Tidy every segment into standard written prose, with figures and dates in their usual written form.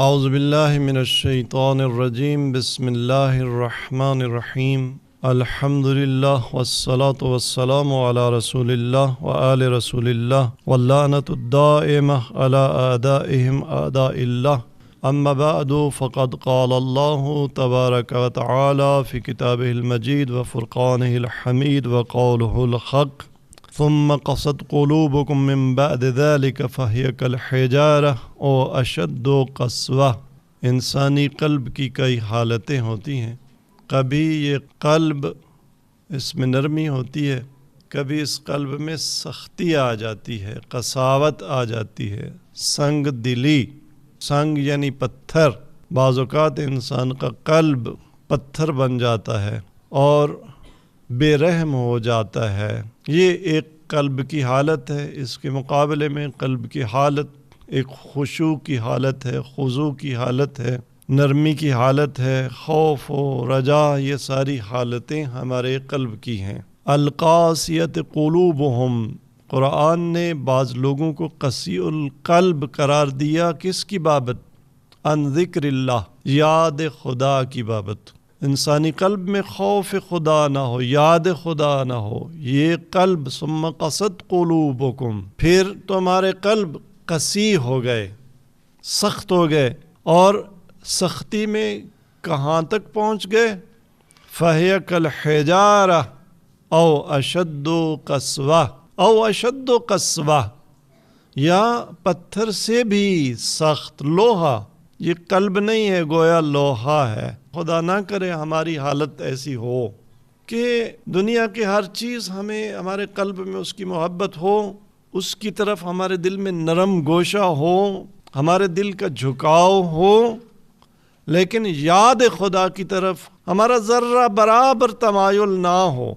اعوذ باللہ من الشیطان الرجیم بسم اللہ الرحمن الرحیم الحمدللہ والصلاة والسلام علی رسول اللہ وآل رسول اللہ واللعنۃ الدائمہ علی اعدائہم اعداء اللہ اما بعد فقد قال اللہ تبارک وتعالی فی کتابہ المجید وفرقانہ الحمید وقولہ الحق ثم قست قلوبكم من بعد ذلك فهي كالحجارة او اشد قسوة۔ انسانی قلب کی کئی حالتیں ہوتی ہیں، کبھی یہ قلب اس میں نرمی ہوتی ہے، کبھی اس قلب میں سختی آ جاتی ہے، قساوت آ جاتی ہے، سنگ دلی، سنگ یعنی پتھر۔ بعض اوقات انسان کا قلب پتھر بن جاتا ہے اور بے رحم ہو جاتا ہے، یہ ایک قلب کی حالت ہے۔ اس کے مقابلے میں قلب کی حالت ایک خشوع کی حالت ہے، خضوع کی حالت ہے، نرمی کی حالت ہے، خوف و رجا، یہ ساری حالتیں ہمارے قلب کی ہیں۔ القاسیۃ قلوبہم، قرآن نے بعض لوگوں کو قسی القلب قرار دیا، کس کی بابت؟ عن ذکر اللہ، یاد خدا کی بابت۔ انسانی قلب میں خوف خدا نہ ہو، یاد خدا نہ ہو، یہ قلب ثم قست قلوبکم، پھر تمہارے قلب قسی ہو گئے، سخت ہو گئے، اور سختی میں کہاں تک پہنچ گئے؟ فہی کالحجارہ او اشد قسوہ، او اشد قسوہ، یا پتھر سے بھی سخت، لوہا، یہ قلب نہیں ہے، گویا لوہا ہے۔ خدا نہ کرے ہماری حالت ایسی ہو کہ دنیا کی ہر چیز ہمیں ہمارے قلب میں اس کی محبت ہو، اس کی طرف ہمارے دل میں نرم گوشہ ہو، ہمارے دل کا جھکاؤ ہو، لیکن یاد خدا کی طرف ہمارا ذرہ برابر تمایل نہ ہو۔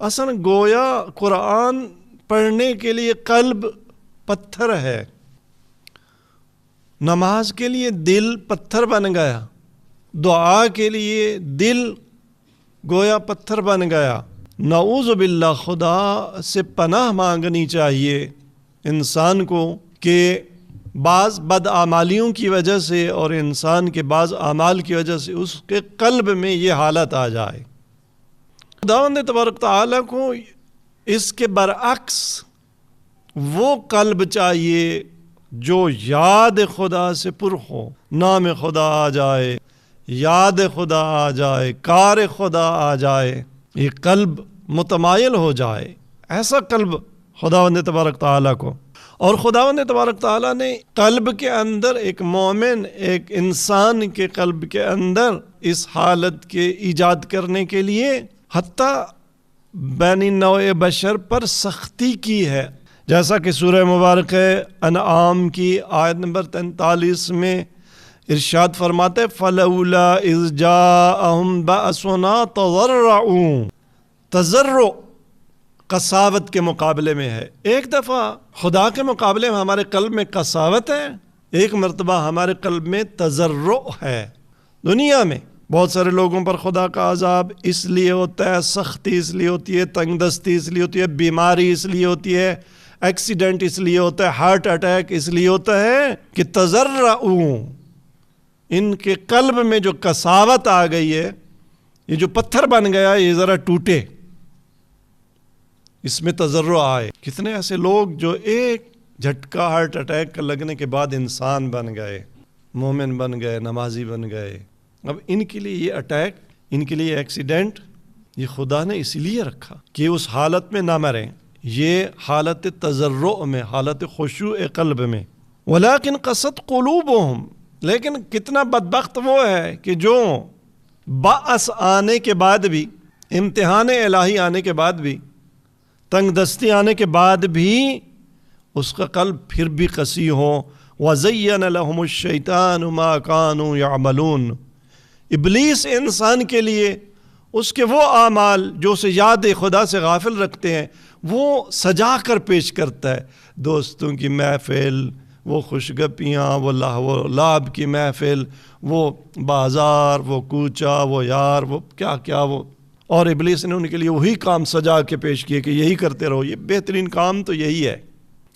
اصل گویا قرآن پڑھنے کے لیے قلب پتھر ہے، نماز کے لیے دل پتھر بن گیا، دعا کے لیے دل گویا پتھر بن گیا۔ نعوذ باللہ، خدا سے پناہ مانگنی چاہیے انسان کو کہ بعض بدعمالیوں کی وجہ سے اور انسان کے بعض اعمال کی وجہ سے اس کے قلب میں یہ حالت آ جائے۔ خداوند تبارک تعالیٰ کو اس کے برعکس وہ قلب چاہیے جو یاد خدا سے پر ہو، نام خدا آ جائے، یاد خدا آ جائے، کار خدا آ جائے، یہ قلب متمائل ہو جائے، ایسا قلب خداوند تبارک تعالیٰ کو۔ اور خداوند تبارک تعالیٰ نے قلب کے اندر ایک مومن، ایک انسان کے قلب کے اندر اس حالت کے ایجاد کرنے کے لیے حتیٰ بین نوع بشر پر سختی کی ہے، جیسا کہ سورہ مبارک انعام کی آیت نمبر 43 میں ارشاد فرماتے فَلَوْلَا إِذْ جَاءَهُمْ بَأْسُنَا تَضَرَّعُوا، تضرع قساوت کے مقابلے میں ہے۔ ایک دفعہ خدا کے مقابلے میں ہمارے قلب میں قساوت ہے، ایک مرتبہ ہمارے قلب میں تضرع ہے۔ دنیا میں بہت سارے لوگوں پر خدا کا عذاب اس لیے ہوتا ہے، سختی اس لیے ہوتی ہے، تنگ دستی اس لیے ہوتی ہے، بیماری اس لیے ہوتی ہے، ایکسیڈنٹ اس لیے ہوتا ہے، ہارٹ اٹیک اس لیے ہوتا ہے کہ تضرعوا، ان کے قلب میں جو قساوت آ گئی ہے، یہ جو پتھر بن گیا یہ ذرا ٹوٹے، اس میں تضرع آئے۔ کتنے ایسے لوگ جو ایک جھٹکا ہارٹ اٹیک کا لگنے کے بعد انسان بن گئے، مومن بن گئے، نمازی بن گئے۔ اب ان کے لیے یہ اٹیک، ان کے لیے ایکسیڈنٹ، یہ خدا نے اس لیے رکھا کہ اس حالت میں نہ مریں، یہ حالت تضرع میں، حالت خشوع قلب میں۔ وَلَكِنْ قَسَتْ قُلُوبُهُمْ، لیکن کتنا بدبخت وہ ہے کہ جو بأس آنے کے بعد بھی، امتحان الہی آنے کے بعد بھی، تنگ دستی آنے کے بعد بھی اس کا قلب پھر بھی قسی ہو۔ وَزَيَّنَ لَهُمُ الشَّيْطَانُ مَا كَانُوا يَعْمَلُونَ، ابلیس انسان کے لیے اس کے وہ اعمال جو اسے یاد خدا سے غافل رکھتے ہیں وہ سجا کر پیش کرتا ہے۔ دوستوں کی محفل، وہ خوشگپیاں، وہ لہو و لعب کی محفل، وہ بازار، وہ کوچہ، وہ یار، وہ کیا کیا، وہ، اور ابلیس نے ان کے لیے وہی کام سجا کے پیش کیے کہ یہی کرتے رہو، یہ بہترین کام تو یہی ہے۔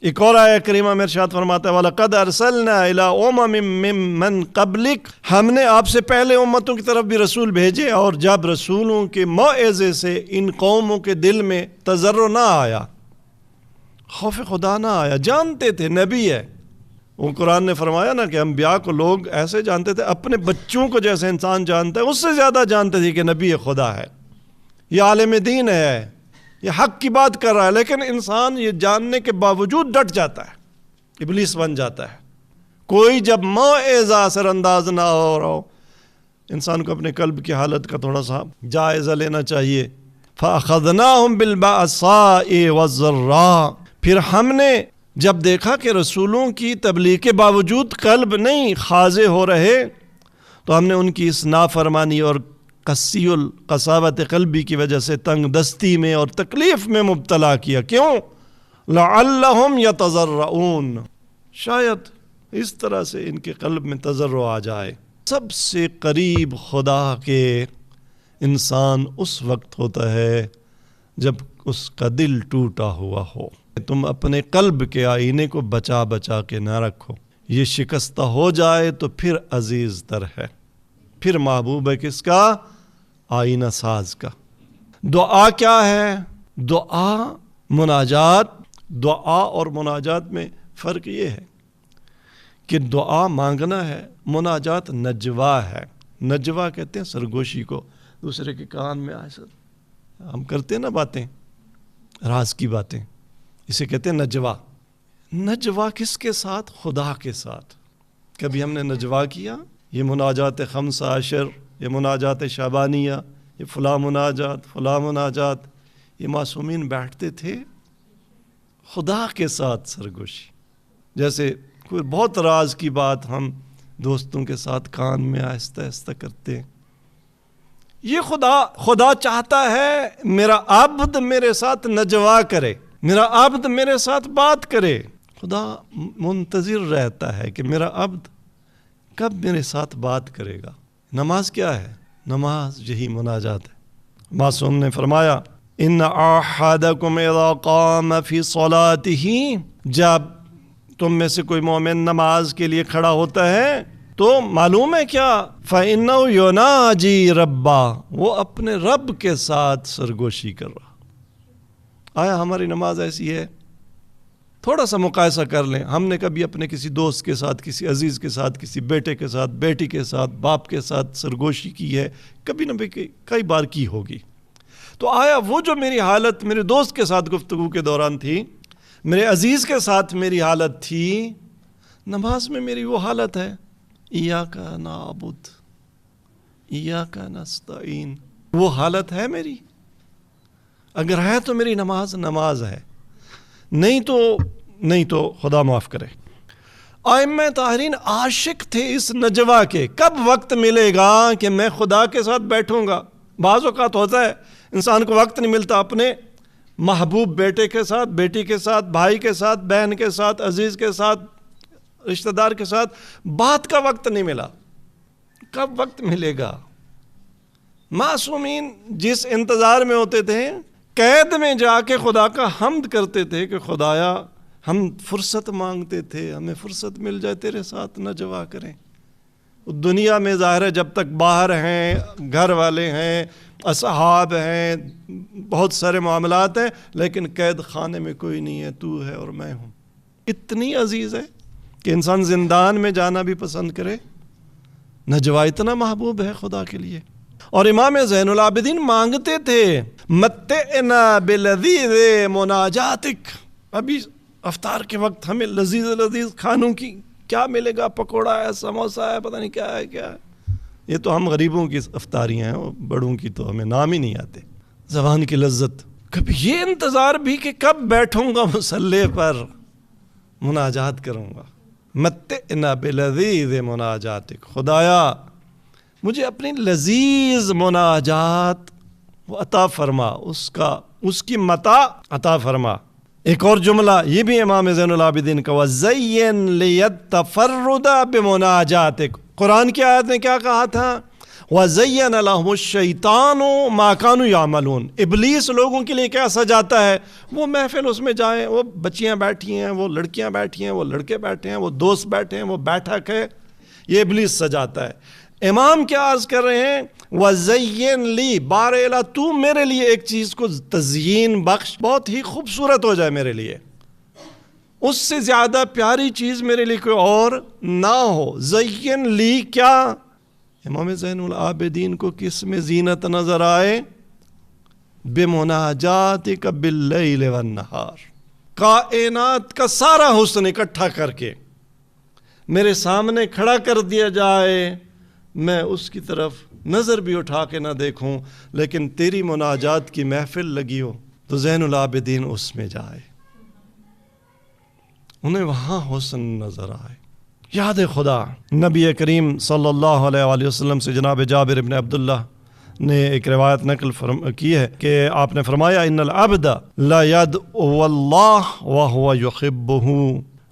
ایک اور آیت کریمہ میں ارشاد فرماتا ہے وَلَقَدْ أَرْسَلْنَا إِلَىٰ أُمَمٍ مِّمَّنْ قَبْلِكَ، ہم نے آپ سے پہلے امتوں کی طرف بھی رسول بھیجے، اور جب رسولوں کے موعظے سے ان قوموں کے دل میں تضرع نہ آیا، خوف خدا نہ آیا، جانتے تھے نبی ہے۔ وہ قرآن نے فرمایا نا کہ انبیاء کو لوگ ایسے جانتے تھے، اپنے بچوں کو جیسے انسان جانتا ہے اس سے زیادہ جانتے تھے کہ نبی خدا ہے، یہ عالم دین ہے، یہ حق کی بات کر رہا ہے، لیکن انسان یہ جاننے کے باوجود ڈٹ جاتا ہے، ابلیس بن جاتا ہے۔ کوئی جب موعظہ اثر انداز نہ ہو رہا ہو، انسان کو اپنے قلب کی حالت کا تھوڑا سا جائزہ لینا چاہیے۔ فَأَخَذْنَاهُمْ بِالْبَأْسَاءِ وَالضَّرَّاءِ، پھر ہم نے جب دیکھا کہ رسولوں کی تبلیغ کے باوجود قلب نہیں خاضع ہو رہے، تو ہم نے ان کی اس نافرمانی اور قسی القساوت قلبی کی وجہ سے تنگ دستی میں اور تکلیف میں مبتلا کیا۔ کیوں؟ لعلہم یتضرعون، شاید اس طرح سے ان کے قلب میں تضرع آ جائے۔ سب سے قریب خدا کے انسان اس وقت ہوتا ہے جب اس کا دل ٹوٹا ہوا ہو۔ تم اپنے قلب کے آئینے کو بچا بچا کے نہ رکھو، یہ شکستہ ہو جائے تو پھر عزیز تر ہے، پھر محبوب ہے کس کا؟ آئینہ ساز کا۔ دعا کیا ہے؟ دعا مناجات، دعا اور مناجات میں فرق یہ ہے کہ دعا مانگنا ہے، مناجات نجوا ہے۔ نجوا کہتے ہیں سرگوشی کو، دوسرے کے کان میں ایسا ہم کرتے ہیں نا باتیں، راز کی باتیں، اسے کہتے ہیں نجوا۔ نجوا کس کے ساتھ؟ خدا کے ساتھ۔ کبھی ہم نے نجوا کیا؟ یہ مناجات 15، یہ مناجات شعبانیہ، یہ فلاں مناجات، یہ معصومین بیٹھتے تھے خدا کے ساتھ سرگوشی۔ جیسے کوئی بہت راز کی بات ہم دوستوں کے ساتھ کان میں آہستہ آہستہ کرتے ہیں، یہ خدا چاہتا ہے میرا عبد میرے ساتھ نجوا کرے، میرا عبد میرے ساتھ بات کرے۔ خدا منتظر رہتا ہے کہ میرا عبد کب میرے ساتھ بات کرے گا۔ نماز کیا ہے؟ نماز یہی مناجات ہے۔ معصوم نے فرمایا ان احدکم اذا قام فی صلاتہ، جب تم میں سے کوئی مومن نماز کے لیے کھڑا ہوتا ہے تو معلوم ہے کیا؟ فَإِنَّهُ يُنَاجِي رَبَّهُ، وہ اپنے رب کے ساتھ سرگوشی کر رہا۔ آیا ہماری نماز ایسی ہے؟ تھوڑا سا مقایسہ کر لیں، ہم نے کبھی اپنے کسی دوست کے ساتھ، کسی عزیز کے ساتھ، کسی بیٹے کے ساتھ، بیٹی کے ساتھ، باپ کے ساتھ سرگوشی کی ہے؟ کبھی نہ کئی بار کی ہوگی۔ تو آیا وہ جو میری حالت میرے دوست کے ساتھ گفتگو کے دوران تھی، میرے عزیز کے ساتھ میری حالت تھی، نماز میں میری وہ حالت ہے ایاک نعبد ایاک نستعین، وہ حالت ہے میری؟ اگر ہے تو میری نماز ہے، نہیں تو خدا معاف کرے۔ ائمہ طاہرین عاشق تھے اس نجوا کے، کب وقت ملے گا کہ میں خدا کے ساتھ بیٹھوں گا۔ بعض اوقات ہوتا ہے انسان کو وقت نہیں ملتا اپنے محبوب بیٹے کے ساتھ، بیٹی کے ساتھ، بھائی کے ساتھ، بہن کے ساتھ، عزیز کے ساتھ، رشتہ دار کے ساتھ بات کا وقت نہیں ملا۔ کب وقت ملے گا؟ معصومین جس انتظار میں ہوتے تھے، قید میں جا کے خدا کا حمد کرتے تھے کہ خدایا ہم فرصت مانگتے تھے، ہمیں فرصت مل جائے تیرے ساتھ نجوا کریں۔ دنیا میں ظاہر ہے جب تک باہر ہیں، گھر والے ہیں، اصحاب ہیں، بہت سارے معاملات ہیں، لیکن قید خانے میں کوئی نہیں ہے، تو ہے اور میں ہوں۔ اتنی عزیز ہے کہ انسان زندان میں جانا بھی پسند کرے۔ نجوا اتنا محبوب ہے خدا کے لیے۔ اور امام زین العابدین مانگتے تھے متعنا بلذیذ مناجاتک، ابھی افطار کے وقت ہمیں لذیذ کھانوں کی کیا ملے گا، پکوڑا ہے، سموسہ ہے، پتہ نہیں کیا ہے کیا ہے۔ یہ تو ہم غریبوں کی افطاریاں ہیں، بڑوں کی تو ہمیں نام ہی نہیں آتے۔ زبان کی لذت، کبھی یہ انتظار بھی کہ کب بیٹھوں گا مصلی پر مناجات کروں گا۔ متعنا بلذیذ مناجاتک، خدایا مجھے اپنی لذیذ مناجات وہ عطا فرما، اس کی متاع عطا فرما۔ ایک اور جملہ یہ بھی امام زین العابدین کا، وَزَيِّن لِيَتَّفَرُّدَ بِمُنَاجَاتِكَ، قرآن کی آیت نے کیا کہا تھا؟ وَزَيَّنَ لَهُمُ الشَّيْطَانُ مَا كَانُوا يَعْمَلُونَ۔ ابلیس لوگوں کے لیے کیا سجاتا ہے؟ وہ محفل اس میں جائیں، وہ بچیاں بیٹھی ہیں، وہ لڑکیاں بیٹھی ہیں، وہ لڑکے بیٹھے ہیں، وہ دوست بیٹھے ہیں، وہ بیٹھک ہے، یہ ابلیس سجاتا ہے۔ امام کیا عرض کر رہے ہیں؟ وَزَيِّن لِي، بار الہ تو میرے لیے ایک چیز کو تزیین بخش، بہت ہی خوبصورت ہو جائے میرے لیے، اس سے زیادہ پیاری چیز میرے لیے کوئی اور نہ ہو۔ زین لی کیا؟ امام زین العابدین کو کس میں زینت نظر آئے؟ بمناجاتک باللیل والنہار، کائنات کا سارا حسن اکٹھا کر کے میرے سامنے کھڑا کر دیا جائے، میں اس کی طرف نظر بھی اٹھا کے نہ دیکھوں، لیکن تیری مناجات کی محفل لگی ہو تو زین العابدین اس میں جائے، انہیں وہاں حسن نظر آئے۔ یاد خدا نبی کریم صلی اللہ علیہ وآلہ وسلم سے جناب جابر بن عبداللہ نے ایک روایت نقل کی ہے کہ آپ نے فرمایا ان العبد لا يدعو اللہ وهو يحبہ،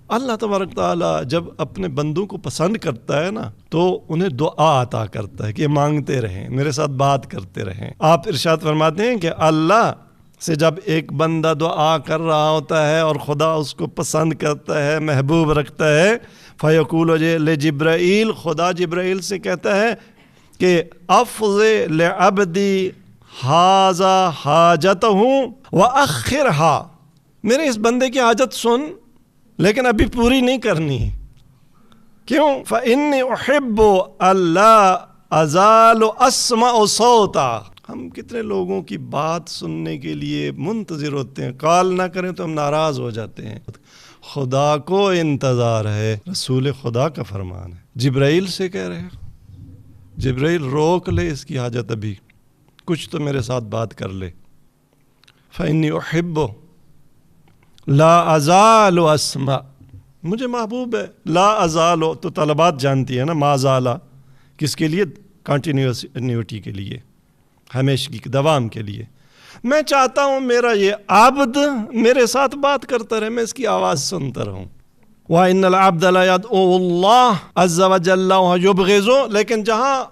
اللہ تبارک تعالیٰ جب اپنے بندوں کو پسند کرتا ہے نا تو انہیں دعا عطا کرتا ہے کہ مانگتے رہیں، میرے ساتھ بات کرتے رہیں۔ آپ ارشاد فرماتے ہیں کہ اللہ سے جب ایک بندہ دعا کر رہا ہوتا ہے اور خدا اس کو پسند کرتا ہے، محبوب رکھتا ہے، فیقول لجبرائیل، خدا جبرائیل سے کہتا ہے کہ افض لعبدی ھذا حاجتہ واخرھا، میرے اس بندے کی حاجت سن لیکن ابھی پوری نہیں کرنی۔ کیوں؟ فإنی احب الا ازال اسمع صوتا، ہم کتنے لوگوں کی بات سننے کے لیے منتظر ہوتے ہیں، کال نہ کریں تو ہم ناراض ہو جاتے ہیں۔ خدا کو انتظار ہے، رسول خدا کا فرمان ہے۔ جبرائیل سے کہہ رہے ہیں جبرائیل روک لے اس کی حاجت، ابھی کچھ تو میرے ساتھ بات کر لے۔ فإنی احب لا ازال اسمع، مجھے محبوب ہے، لا ازال تو طلبات جانتی ہے نا، ما زالہ کس کے لیے؟ کنٹینیوٹی کے لیے، ہمیشگی کے دوام کے لیے۔ میں چاہتا ہوں میرا یہ عبد میرے ساتھ بات کرتا رہے، میں اس کی آواز سنتا رہوں۔ وَإِنَّ الْعَبْدَ لَا يَدْعُو اللَّهَ عَزَّ وَجَلَّ وَيُبْغِضُ، لیکن جہاں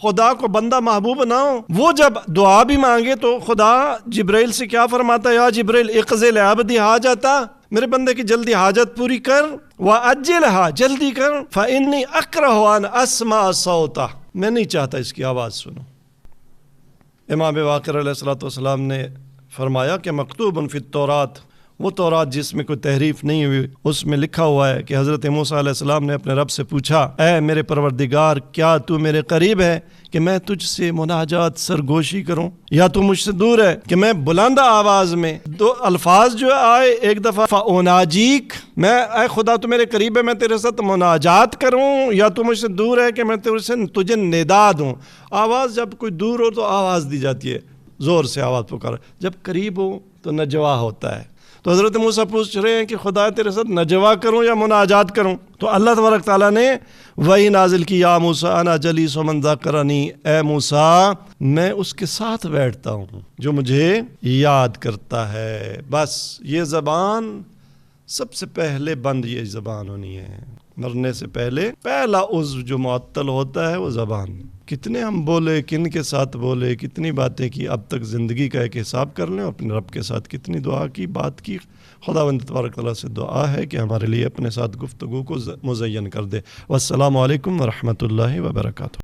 خدا کو بندہ محبوب نہ ہو، وہ جب دعا بھی مانگے تو خدا جبرائیل سے کیا فرماتا ہے؟ یا جبرائیل اقضِ لعبدی حاجتہ، میرے بندے کی جلدی حاجت پوری کر، وَأَجِّلْهَا، جلدی کر، فَإِنِّي أَكْرَهُ أَنْ أَسْمَعَ صَوْتَهُ، میں نہیں چاہتا اس کی آواز سنوں۔ امام باقر علیہ السلام نے فرمایا کہ مکتوب فی التورات، وہ تورات جس میں کوئی تحریف نہیں ہوئی، اس میں لکھا ہوا ہے کہ حضرت موسیٰ علیہ السلام نے اپنے رب سے پوچھا، اے میرے پروردگار، کیا تو میرے قریب ہے کہ میں تجھ سے مناجات سرگوشی کروں، یا تو مجھ سے دور ہے کہ میں بلند آواز میں؟ دو الفاظ جو آئے، ایک دفعہ فَأُنَاجِيك، میں اے خدا تو میرے قریب ہے میں تیرے ساتھ مناجات کروں، یا تو مجھ سے دور ہے کہ میں تجھے ندا دوں۔ آواز جب کوئی دور ہو تو آواز دی جاتی ہے، زور سے آواز پکار، جب قریب ہو تو نجوا ہوتا ہے۔ تو حضرت موسیٰ پوچھ رہے ہیں کہ خدا تیرے ساتھ نجوا کروں یا مناجات کروں؟ تو اللہ تبارک تعالیٰ نے وہی نازل کی، یا موسیٰ انا جلیس من ذکرنی، اے موسیٰ میں اس کے ساتھ بیٹھتا ہوں جو مجھے یاد کرتا ہے۔ بس یہ زبان سب سے پہلے بند یہ زبان ہونی ہے، مرنے سے پہلے پہلا عضو جو معطل ہوتا ہے وہ زبان۔ کتنے ہم بولے، کن کے ساتھ بولے، کتنی باتیں کی، اب تک زندگی کا ایک حساب کر لیں، اپنے رب کے ساتھ کتنی دعا کی، بات کی۔ خداوند تبارک تعالیٰ سے دعا ہے کہ ہمارے لیے اپنے ساتھ گفتگو کو مزین کر دے۔ والسلام علیکم ورحمۃ اللہ وبرکاتہ۔